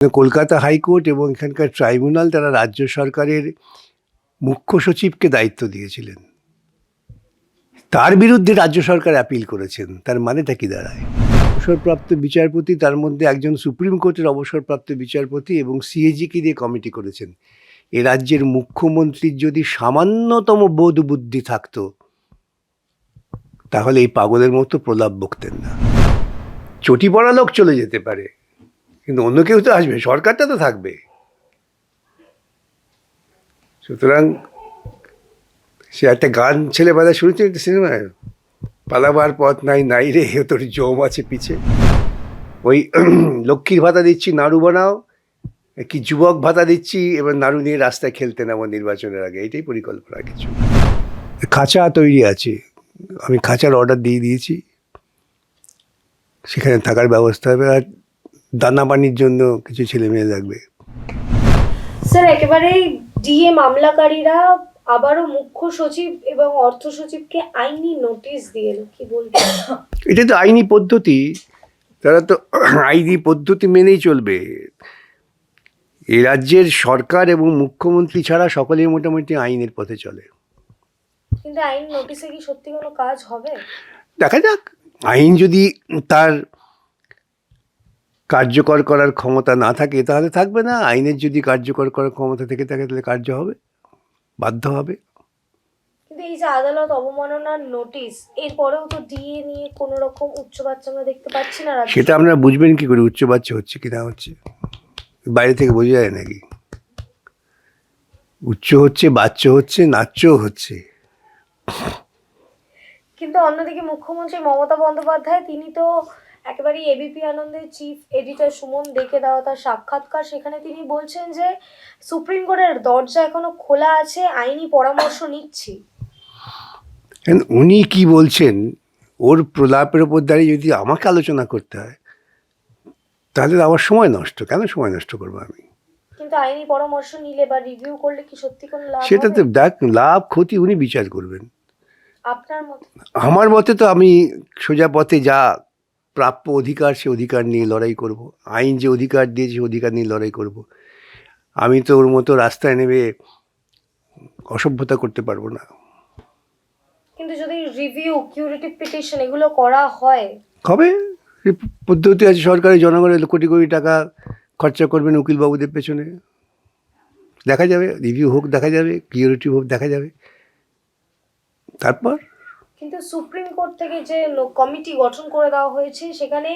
Kolkata high court এবং এখানকার tribunal তারা রাজ্য সরকারের মুখ্য সচিবকে দায়িত্ব দিয়েছিলেন। তার বিরুদ্ধে রাজ্য সরকার অ্যাপিল করেছেন। তার মানেটা কি দাঁড়ায়? অবসরপ্রাপ্ত বিচারপতি, তার মধ্যে একজন সুপ্রিম কোর্টের অবসরপ্রাপ্ত বিচারপতি এবং সিএজিকে দিয়ে কমিটি করেছেন। এ রাজ্যের মুখ্যমন্ত্রীর যদি সামান্যতম বোধ বুদ্ধি থাকতো তাহলে এই পাগলের মতো প্রলাপ বকতেন না। চটি পড়া লোক চলে যেতে পারে, কিন্তু অন্য কেউ তো আসবে, সরকারটা তো থাকবে। সুতরাং সে একটা গান ছেলেবেলা শুনেছে একটা সিনেমায়, পালাবার পথ নাই নাই রে তোর জম আছে পিছে। ওই লক্ষ্মীর ভাতা দিচ্ছি নাড়ু বানাও, কি যুবক ভাতা দিচ্ছি এবার নাড়ু নিয়ে রাস্তায় খেলতে নামো নির্বাচনের আগে, এটাই পরিকল্পনা। কিছু খাঁচা তৈরি আছে, আমি খাঁচার অর্ডার দিয়ে দিয়েছি, সেখানে থাকার ব্যবস্থা হবে, আর দানা পানির জন্য কিছু ছেলে মেয়ে লাগবে। স্যার, একেবারেই ডিএ মামলাকারীরা আবারও মুখ্য সচিব এবং অর্থ সচিবকে আইনি নোটিশ দিয়ে এলো, কি বলবেন? এটা তো আইনি পদ্ধতি, তারা তো আইনি পদ্ধতি মেনেই চলবে। এই রাজ্যের সরকার এবং মুখ্যমন্ত্রী ছাড়া সকলেই মোটামুটি আইনের পথে চলে। কিন্তু আইন নোটিশে কি সত্যি কোনো কাজ হবে? দেখা যাক, আইন যদি তার কার্যকর করার ক্ষমতা না থাকে তাহলে থাকবে না, আইনের যদি কার্যকর করার ক্ষমতা থেকে থাকে তাহলে কার্য হবে, বাধ্য হবে। কিন্তু এই যে আদালত অবমাননার নোটিশ, এরপরেও তো ডিএ নিয়ে কোনো রকম উচ্চ বাচ্চা আমরা দেখতে পাচ্ছি না। সেটা আপনারা বুঝবেন কি করে উচ্চ বাচ্চা হচ্ছে কি না হচ্ছে? বাইরে থেকে বোঝা যায় নাকি? উচ্চ হচ্ছে, বাচ্চা হচ্ছে, নাচ্যও হচ্ছে। কিন্তু অন্যদিকে মুখ্যমন্ত্রী মমতা বন্দ্যোপাধ্যায়, তিনি তো একেবারেই এবিপি আনন্দের চিফ এডিটর সুমন দেখে দেওয়া তার সাক্ষাৎকার, সেখানে তিনি বলছেন যে সুপ্রিম কোর্টের দরজা এখনো খোলা আছে, আইনি পরামর্শ নিচ্ছি। উনি কি বলছেন, ওর প্রলাপের উপর দাঁড়িয়ে যদি আমাকে আলোচনা করতে হয় তাহলে আমার সময় নষ্ট। কেন সময় নষ্ট করবো আমি? কিন্তু আইনি পরামর্শ নিলে বা রিভিউ করলে কি সত্যি কোনো লাভ সেটা তো হবে? দেখ, লাভ ক্ষতি উনি বিচার করবেন। আপনার মতে? আমার মতে তো আমি সোজা পথে যা প্রাপ্য অধিকার সে অধিকার নিয়ে লড়াই করব, আইন যে অধিকার দিয়েছে সে অধিকার নিয়ে লড়াই করব। আমি তো ওর মতো রাস্তায় নেমে অসভ্যতা করতে পারবো না। কিন্তু যদি রিভিউ, কিউরেটিভ পিটিশন এগুলো করা হয়, কবে পদ্ধতি আছে, সরকারের জনগণের কোটি কোটি টাকা খরচা করবেন উকিলবাবুদের পেছনে, দেখা যাবে, রিভিউ হোক দেখা যাবে, কিউরেটিভ হোক দেখা যাবে, তারপর। কিন্তু সুপ্রিম কোর্ট থেকে যে কমিটি গঠন করে দেওয়া হয়েছে, সেখানে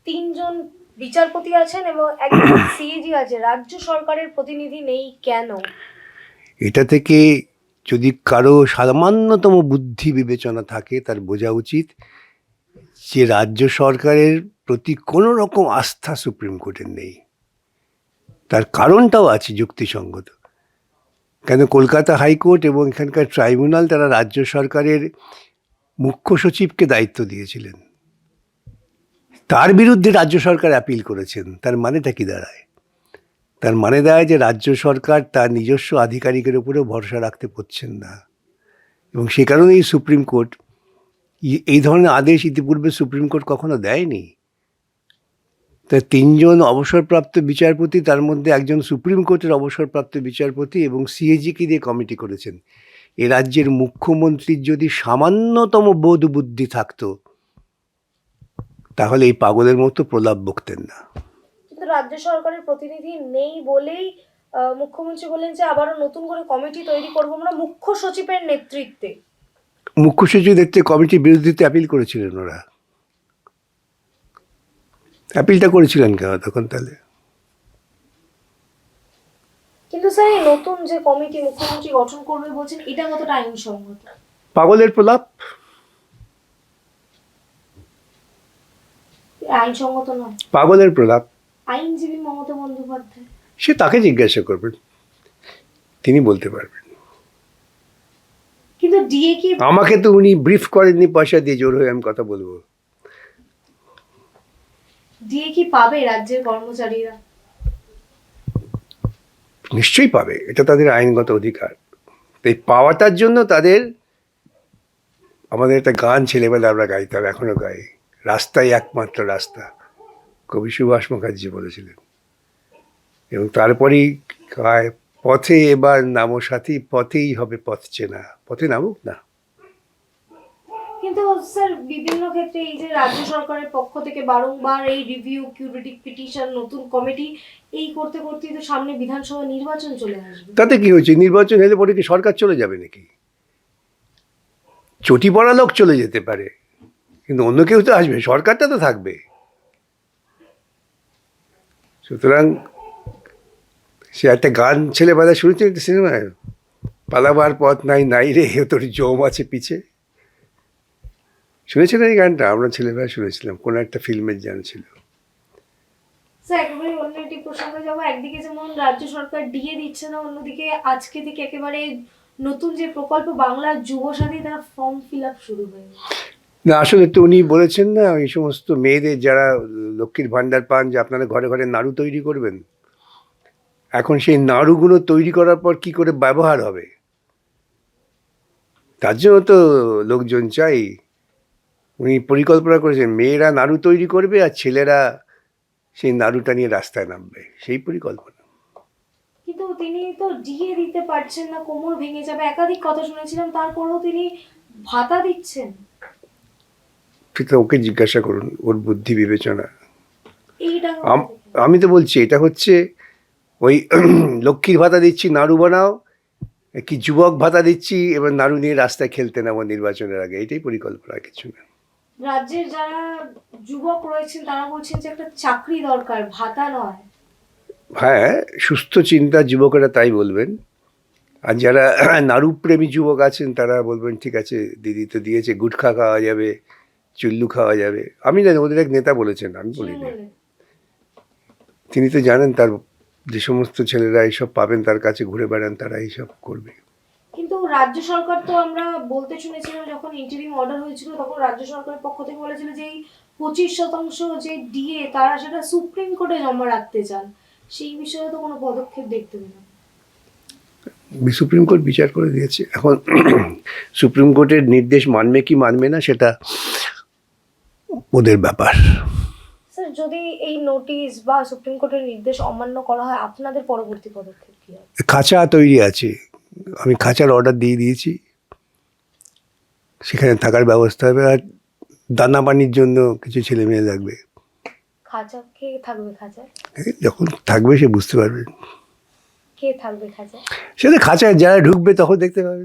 3 জন বিচারপতি আছেন এবং একজন সিএজি আছে, রাজ্য সরকারের প্রতিনিধি নেই কেন? এটা থেকে যদি কারো সামান্যতম বুদ্ধি বিবেচনা থাকে তার বোঝা উচিত যে রাজ্য সরকারের প্রতি কোনো রকম আস্থা সুপ্রিম কোর্টের নেই। তার কারণটাও আছে যুক্তিসঙ্গত। কেন কলকাতা হাইকোর্ট এবং এখানকার ট্রাইব্যুনাল তারা রাজ্য সরকারের মুখ্য সচিবকে দায়িত্ব দিয়েছিলেন। তার বিরুদ্ধে রাজ্য সরকার অ্যাপিল করেছেন। তার মানেটা কি দাঁড়ায়? তার মানে দাঁড়ায় যে রাজ্য সরকার তার নিজস্ব আধিকারিকের উপরেও ভরসা রাখতে পারছেন না, এবং সে কারণেই সুপ্রিম কোর্ট এই ধরনের আদেশ ইতিপূর্বে সুপ্রিম কোর্ট কখনো দেয়নি। তাই 3 জন অবসরপ্রাপ্ত বিচারপতি, তার মধ্যে একজন সুপ্রিম কোর্টের অবসরপ্রাপ্ত বিচারপতি এবং সিএজিকে দিয়ে কমিটি করেছেন। এ রাজ্যের মুখ্যমন্ত্রীর যদি সামান্যতম বোধ বুদ্ধি থাকতো তাহলে এই পাগলের মতো প্রলাপ বকতেন না। কিন্তু রাজ্য সরকারের প্রতিনিধি নেই বলেই মুখ্যমন্ত্রী বলেন যে আবারও নতুন করে কমিটি তৈরি করবো আমরা মুখ্য সচিবের নেতৃত্বে। মুখ্য সচিব নেতৃত্বে কমিটির বিরুদ্ধে অ্যাপিল করেছিলেন ওরা। অ্যাপিলটা করেছিলেন কেন তখন তাহলে? কিন্তু স্যার, এই নতুন যে কমিটি মুখ্যমন্ত্রী গঠন করবে বলছেন, এটা কতটা আইনসঙ্গত? পাগলের প্রলাপ। আইনসঙ্গত নয়, পাগলের প্রলাপ। আইনজীবী মমতা বন্দ্যোপাধ্যায়, সে তাকে জিজ্ঞাসা করবেন, তিনি বলতে পারবেন। কিন্তু ডিএ কি? আমাকে তো উনি ব্রিফ করেননি পয়সা দিয়ে জোর হয়ে আমি কথা বলবো। ডিএ কি পাবে রাজ্যের কর্মচারীরা? নিশ্চয়ই পাবে, এটা তাদের আইনগত অধিকার। তাই পাওয়াটার জন্য তাদের, আমাদের একটা গান ছেলেবেলা আমরা গাইতাম, এখনো গাই, রাস্তাই একমাত্র রাস্তা, কবি সুভাষ মুখার্জি বলেছিলেন। এবং তারপরেই পথে এবার নামো সাথী, পথেই হবে পথ চেনা, পথে নামুক না। কিন্তু স্যার বিভিন্ন ক্ষেত্রে এই যে রাজ্য সরকারের পক্ষ থেকে বারংবার এই রিভিউ, কিউরেটিভ পিটিশন, নতুন কমিটি এই করতে করতেই তো সামনে বিধানসভা নির্বাচন চলে আসবে। তাতে কি হয়েছে? নির্বাচন হলে পরে কি সরকার চলে যাবে নাকি? চটি পড়া লোক চলে যেতে পারে, কিন্তু অন্য কেউ তো আসবে, সরকারটা তো থাকবে। সুতরাং সে একটা গান ছেলেবেলা শুনেছেন একটা সিনেমায়, পালাবার পথ নাই নাই রে তোর জম আছে পিছে। শুনেছেন এই গানটা? আমরা ছেলেবেলা শুনেছিলাম, কোনো একটা ফিল্মের গান ছিল। স্যার একেবারে অন্য একটি প্রসঙ্গে যাবো। একদিকে যেমন রাজ্য সরকার ডিএ দিচ্ছে না, অন্যদিকে আজকে থেকে একেবারে নতুন যে প্রকল্প বাংলা যুবসাথী, তারা ফর্ম ফিল আপ শুরু হয়ে গেছে। না আসলে তো উনি বলেছেন না, ওই সমস্ত মেয়েদের যারা লক্ষ্মীর ভাণ্ডার পান, যে আপনারা ঘরে ঘরে নাড়ু তৈরি করবেন। এখন সেই নাড়ুগুলো তৈরি করার পর কি করে ব্যবহার হবে, তার জন্য তো লোকজন চাই। উনি পরিকল্পনা করেছেন মেয়েরা নাড়ু তৈরি করবে আর ছেলেরা সেই নাড়ুটা নিয়ে রাস্তায় নামবে, সেই পরিকল্পনা। কিন্তু তিনি তো ডিএ দিতে পারছেন না, কোমর ভেঙে যাবে, একাধিক কথা শুনেছিলাম, তারপরেও তিনি ভাতা দিচ্ছেন। সেটা ওকে জিজ্ঞাসা করুন, ওর বুদ্ধি বিবেচনা। এইটা আমি তো বলছি এটা হচ্ছে ওই লক্ষ্মীর ভাতা দিচ্ছি নাড়ু বানাও, কি যুবক ভাতা দিচ্ছি এবার নাড়ু নিয়ে রাস্তায় খেলতে নামো নির্বাচনের আগে, এটাই পরিকল্পনা, কিছু না। রাজ্যের যারা যুবক রয়েছেন তারা বলছেন যে একটা চাকরি দরকার, ভাতা নয়। হ্যাঁ, সুস্থ চিন্তা যুবকেরা তাই বলবেন। আর যারা নাড়ু প্রেমী যুবক আছেন তারা বলবেন ঠিক আছে দিদি তো দিয়েছে, গুটখা খাওয়া যাবে, চুল্লু খাওয়া যাবে। আমি জানি, ওদের এক নেতা বলেছেন, আমি বলিনি। তিনি তো জানেন তার যে সমস্ত ছেলেরা এইসব পাবেন তার কাছে ঘুরে বেড়ান, তারা এইসব করবে। কিন্তু রাজ্য সরকার তো আমরা বলতে শুনেছিলাম, যখন ইন্টারিম অর্ডার হয়েছিল তখন রাজ্য সরকারের পক্ষ থেকে বলেছিল যে এই 25% যে ডিএ তারা সেটা সুপ্রিম কোর্টে জমা রাখতে চান, সেই বিষয়ে তো কোনো পদক্ষেপ দেখতে পেলাম। সুপ্রিম কোর্ট বিচার করে দিয়েছে। এখন সুপ্রিম কোর্টের নির্দেশ মানবে কি মানবে না সেটা ওদের ব্যাপার। স্যার যদি এই নোটিশ বা সুপ্রিম কোর্টের নির্দেশ অমান্য করা হয়, আপনাদের পরবর্তী পদক্ষেপ কি হবে? খাঁচা তৈরি আছে, আমি খাঁচার অর্ডার দিয়ে দিয়েছি, সেখানে থাকার ব্যবস্থা হবে। আর দানা পানির জন্য কিছু ছেলে মেয়ে লাগবে। খাঁচা কে থাকবে খাঁচায়? যখন থাকবে সে বুঝতে পারবে। কে থাকবে খাঁচায়? সেটা খাঁচায় যারা ঢুকবে তখন দেখতে পাবে।